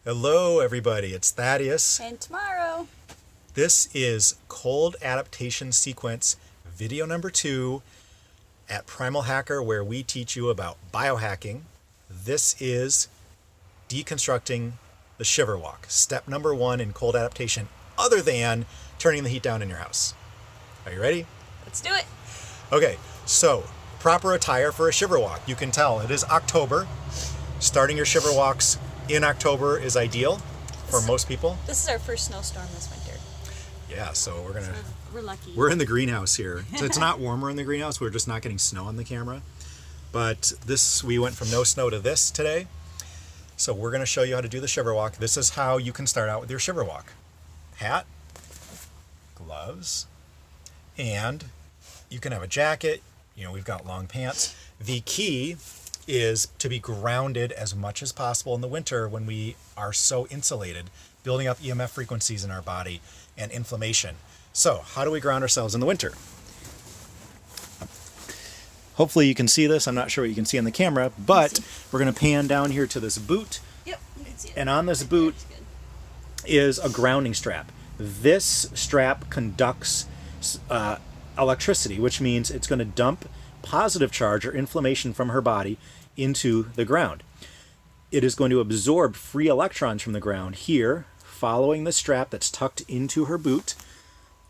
Hello everybody, it's Thaddeus. And tomorrow. This is Cold Adaptation Sequence video number 2 at PrimalHacker, where we teach you about biohacking. This is deconstructing the Shiver walk, step number 1 in cold adaptation, other than turning the heat down in your house. Are you ready? Let's do it. Okay, so proper attire for a Shiver walk. You can tell it is October. Starting your Shiver walks in October is ideal for most people. This is our first snowstorm this winter. Yeah, so We're lucky. we're in the greenhouse here. So it's not warmer in the greenhouse. We're just not getting snow on the camera. But we went from no snow to this today. So we're going to show you how to do the Shiver walk. This is how you can start out with your Shiver walk. Hat, gloves, and you can have a jacket. We've got long pants. The key is to be grounded as much as possible in the winter when we are so insulated, building up EMF frequencies in our body and inflammation. So how do we ground ourselves in the winter? Hopefully you can see this. I'm not sure what you can see on the camera, but we're going to pan down here to this boot. Yep, you can see it. And on this boot is a grounding strap. This strap conducts electricity, which means it's going to dump positive charge or inflammation from her body into the ground. It is going to absorb free electrons from the ground here, following the strap that's tucked into her boot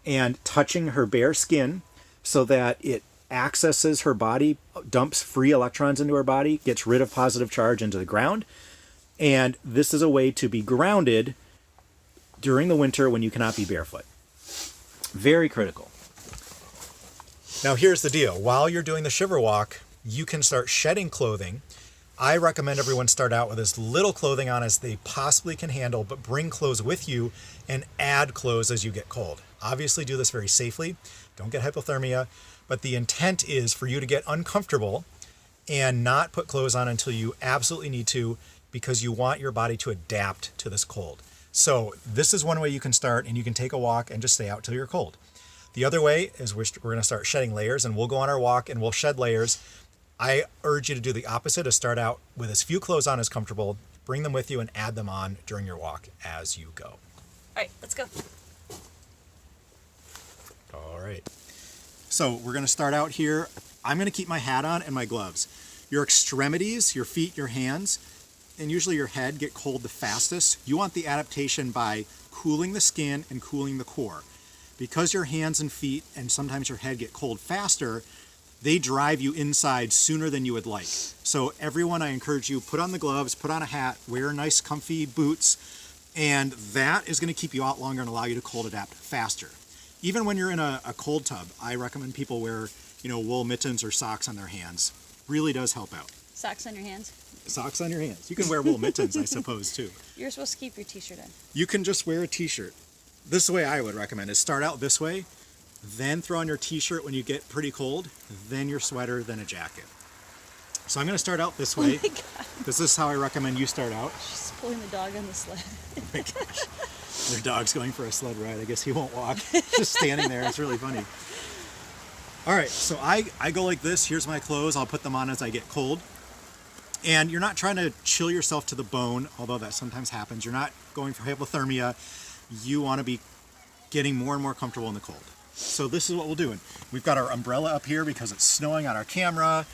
and touching her bare skin so that it accesses her body, dumps free electrons into her body, gets rid of positive charge into the ground. And this is a way to be grounded during the winter when you cannot be barefoot. Very critical. Now here's the deal. While you're doing the Shiver walk, you can start shedding clothing. I recommend everyone start out with as little clothing on as they possibly can handle, but bring clothes with you and add clothes as you get cold. Obviously do this very safely. Don't get hypothermia, but the intent is for you to get uncomfortable and not put clothes on until you absolutely need to, because you want your body to adapt to this cold. So this is one way you can start, and you can take a walk and just stay out till you're cold. The other way is we're going to start shedding layers, and we'll go on our walk and we'll shed layers. I urge you to do the opposite, to start out with as few clothes on as comfortable, bring them with you and add them on during your walk as you go. All right, let's go. All right. So we're going to start out here. I'm going to keep my hat on and my gloves. Your extremities, your feet, your hands, and usually your head get cold the fastest. You want the adaptation by cooling the skin and cooling the core. Because your hands and feet and sometimes your head get cold faster, they drive you inside sooner than you would like. So everyone, I encourage you, put on the gloves, put on a hat, wear nice comfy boots, and that is going to keep you out longer and allow you to cold adapt faster. Even when you're in a cold tub, I recommend people wear, wool mittens or socks on their hands. Really does help out. Socks on your hands? Socks on your hands. You can wear wool mittens, I suppose, too. You're supposed to keep your t-shirt on. You can just wear a t-shirt. This is the way I would recommend is start out this way, then throw on your t-shirt when you get pretty cold, then your sweater, then a jacket. So I'm going to start out this way. Oh my God. This is how I recommend you start out. She's pulling the dog on the sled. Oh my gosh. Your dog's going for a sled ride. I guess he won't walk. Just standing there. It's really funny. All right, so I go like this. Here's my clothes. I'll put them on as I get cold. And you're not trying to chill yourself to the bone, although that sometimes happens. You're not going for hypothermia. You want to be getting more and more comfortable in the cold. So this is what we'll do. And we've got our umbrella up here because it's snowing on our camera,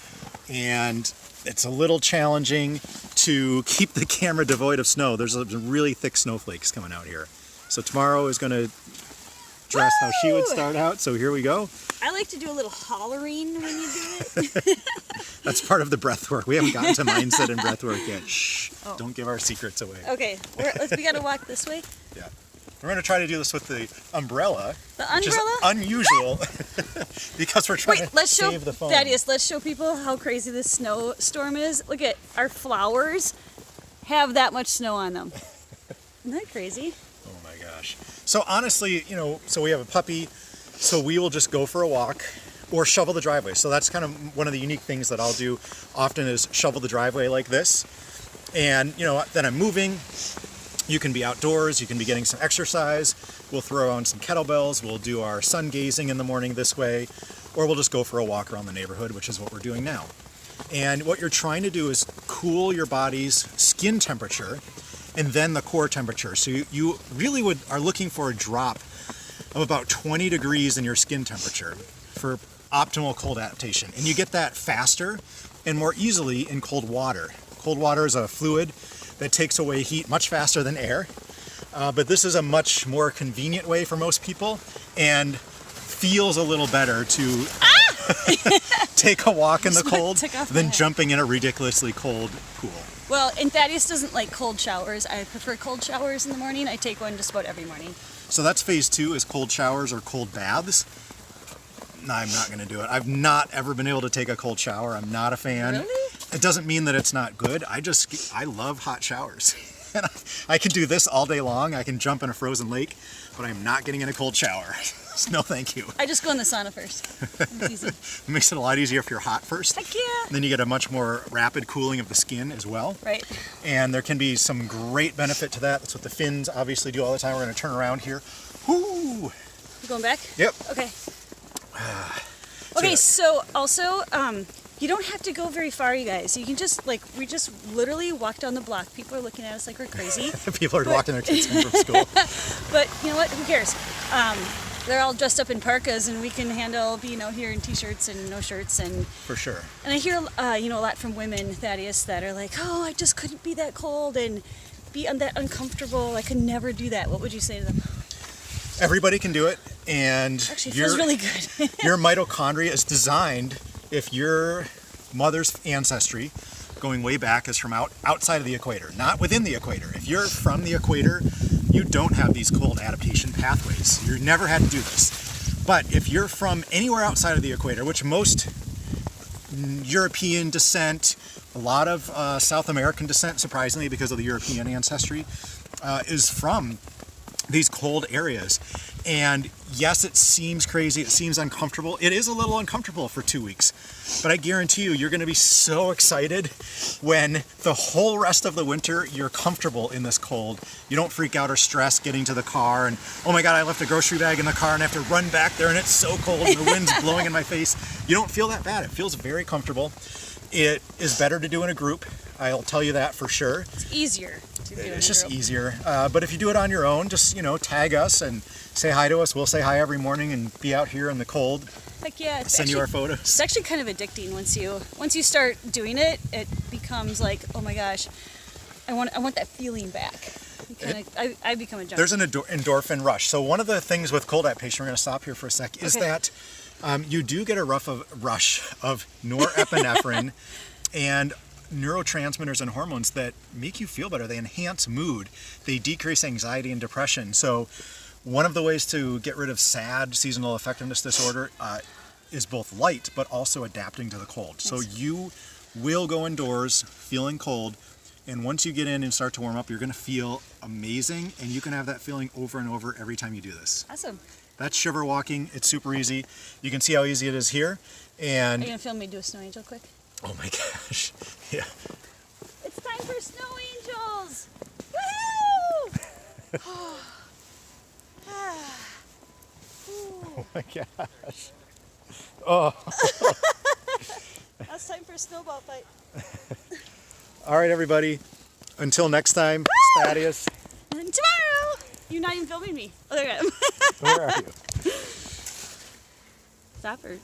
and it's a little challenging to keep the camera devoid of snow. There's some really thick snowflakes coming out here. So tomorrow is going to dress how she would start out. So here we go. I like to do a little hollering when you do it. That's part of the breath work. We haven't gotten to mindset and breath work yet. Shh. Oh. Don't give our secrets away. Okay, we got to walk this way. Yeah. We're going to try to do this with the umbrella. The umbrella? Which is unusual because we're trying to save the phone. Thaddeus, let's show people how crazy this snowstorm is. Look at our flowers have that much snow on them. Isn't that crazy? Oh my gosh. So honestly, so we have a puppy, so we will just go for a walk or shovel the driveway. So that's kind of one of the unique things that I'll do often is shovel the driveway like this. And, then I'm moving. You can be outdoors, you can be getting some exercise. We'll throw on some kettlebells, we'll do our sun gazing in the morning this way, or we'll just go for a walk around the neighborhood, which is what we're doing now. And what you're trying to do is cool your body's skin temperature and then the core temperature. So you really are looking for a drop of about 20 degrees in your skin temperature for optimal cold adaptation. And you get that faster and more easily in cold water. Cold water is a fluid that takes away heat much faster than air. But this is a much more convenient way for most people and feels a little better to take a walk in the cold than jumping in a ridiculously cold pool. Well, and Thaddeus doesn't like cold showers. I prefer cold showers in the morning. I take one just about every morning. So that's phase 2, is cold showers or cold baths. No, I'm not going to do it. I've not ever been able to take a cold shower. I'm not a fan. Really? It doesn't mean that it's not good. I love hot showers. And I can do this all day long. I can jump in a frozen lake, but I'm not getting in a cold shower. No, thank you. I just go in the sauna first. It's easy. It makes it a lot easier if you're hot first. Heck yeah. And then you get a much more rapid cooling of the skin as well. Right. And there can be some great benefit to that. That's what the fins obviously do all the time. We're going to turn around here. Whoo! You going back? Yep. Okay. Okay, so also, you don't have to go very far, you guys. You can just, we just literally walk down the block. People are looking at us like we're crazy. People are walking their kids in from school. But you know what? Who cares? They're all dressed up in parkas, and we can handle being out here in t-shirts and no shirts. And for sure. And I hear, a lot from women, Thaddeus, that are like, oh, I just couldn't be that cold and be that uncomfortable. I could never do that. What would you say to them? Everybody can do it, and actually, it feels really good. Your mitochondria is designed, if your mother's ancestry, going way back, is from outside of the equator, not within the equator. If you're from the equator, you don't have these cold adaptation pathways. You never had to do this. But if you're from anywhere outside of the equator, which most European descent, a lot of South American descent, surprisingly, because of the European ancestry, is from these cold areas. And yes, it seems crazy, it seems uncomfortable. It is a little uncomfortable for 2 weeks, but I guarantee you're going to be so excited when the whole rest of the winter you're comfortable in this cold. You don't freak out or stress getting to the car and, oh my god, I left a grocery bag in the car and I have to run back there and it's so cold and the wind's blowing in my face. You don't feel that bad. It feels very comfortable. It is better to do in a group. I'll tell you that for sure. It's easier to do in a group. It's just easier. But if you do it on your own, just, tag us and say hi to us. We'll say hi every morning and be out here in the cold. Heck yeah. Send you our photos. It's actually kind of addicting once you start doing it. It becomes like, oh my gosh, I want that feeling back. I become a junkie. There's an endorphin rush. So one of the things with cold adaptation, we're going to stop here for a sec, is that you do get a rush of norepinephrine and neurotransmitters and hormones that make you feel better. They enhance mood. They decrease anxiety and depression. So one of the ways to get rid of SAD, seasonal affectiveness disorder, is both light but also adapting to the cold. Nice. So you will go indoors feeling cold, and once you get in and start to warm up, you're going to feel amazing, and you can have that feeling over and over every time you do this. Awesome. That's Shiver walking. It's super easy. You can see how easy it is here. And are you going to film me do a snow angel quick? Oh my gosh. Yeah. It's time for snow angels! Woohoo! Oh my gosh. Oh. Now it's time for a snowball fight. All right, everybody. Until next time, Thaddeus. And tomorrow! You're not even filming me. Oh, there I am. Where are you? Stop her.